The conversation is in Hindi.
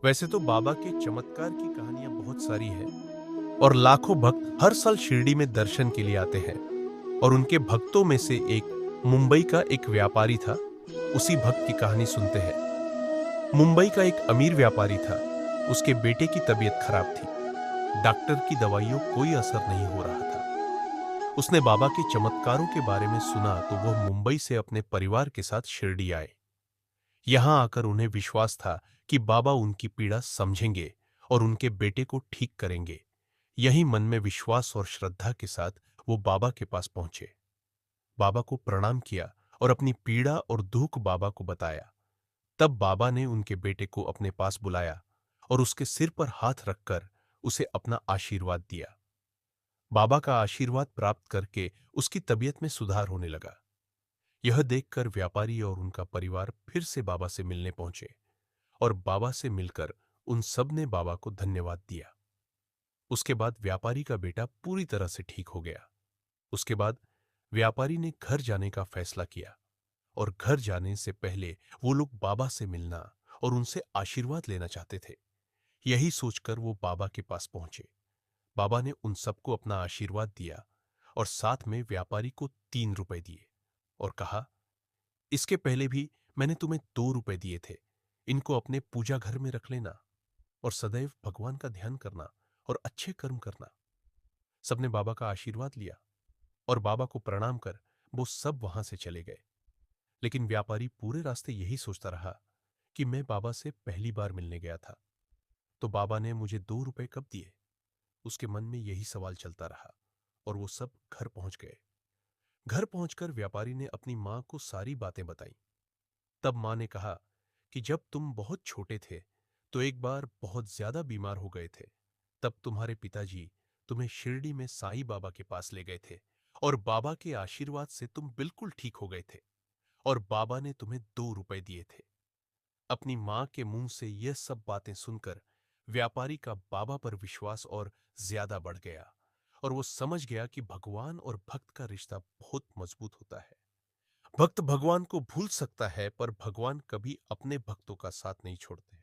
वैसे तो बाबा के चमत्कार की कहानियां बहुत सारी है और लाखों भक्त हर साल शिरडी में दर्शन के लिए आते हैं। और उनके भक्तों में से एक मुंबई का एक व्यापारी था। उसी भक्त की कहानी सुनते हैं। मुंबई का एक अमीर व्यापारी था। उसके बेटे की तबीयत खराब थी। डॉक्टर की दवाइयों कोई असर नहीं हो रहा था। उसने बाबा के चमत्कारों के बारे में सुना तो वह मुंबई से अपने परिवार के साथ शिरडी आए। यहां आकर उन्हें विश्वास था कि बाबा उनकी पीड़ा समझेंगे और उनके बेटे को ठीक करेंगे। यही मन में विश्वास और श्रद्धा के साथ वो बाबा के पास पहुंचे। बाबा को प्रणाम किया और अपनी पीड़ा और दुख बाबा को बताया। तब बाबा ने उनके बेटे को अपने पास बुलाया और उसके सिर पर हाथ रखकर उसे अपना आशीर्वाद दिया। बाबा का आशीर्वाद प्राप्त करके उसकी तबीयत में सुधार होने लगा। यह देखकर व्यापारी और उनका परिवार फिर से बाबा से मिलने पहुंचे और बाबा से मिलकर उन सब ने बाबा को धन्यवाद दिया। उसके बाद व्यापारी का बेटा पूरी तरह से ठीक हो गया। उसके बाद व्यापारी ने घर जाने का फैसला किया और घर जाने से पहले वो लोग बाबा से मिलना और उनसे आशीर्वाद लेना चाहते थे। यही सोचकर वो बाबा के पास पहुंचे। बाबा ने उन सबको अपना आशीर्वाद दिया और साथ में व्यापारी को 3 रुपए दिए और कहा, इसके पहले भी मैंने तुम्हें 2 रुपए दिए थे। इनको अपने पूजा घर में रख लेना और सदैव भगवान का ध्यान करना और अच्छे कर्म करना। सबने बाबा का आशीर्वाद लिया और बाबा को प्रणाम कर वो सब वहां से चले गए। लेकिन व्यापारी पूरे रास्ते यही सोचता रहा कि मैं बाबा से पहली बार मिलने गया था, तो बाबा ने मुझे 2 रुपए कब दिए। उसके मन में यही सवाल चलता रहा और वो सब घर पहुंच गए। घर पहुंचकर व्यापारी ने अपनी मां को सारी बातें बताई। तब मां ने कहा कि जब तुम बहुत छोटे थे तो एक बार बहुत ज्यादा बीमार हो गए थे। तब तुम्हारे पिताजी तुम्हें शिरडी में साईं बाबा के पास ले गए थे और बाबा के आशीर्वाद से तुम बिल्कुल ठीक हो गए थे और बाबा ने तुम्हें 2 रुपए दिए थे। अपनी मां के मुंह से यह सब बातें सुनकर व्यापारी का बाबा पर विश्वास और ज्यादा बढ़ गया और वो समझ गया कि भगवान और भक्त का रिश्ता बहुत मजबूत होता है। भक्त भगवान को भूल सकता है पर भगवान कभी अपने भक्तों का साथ नहीं छोड़ते।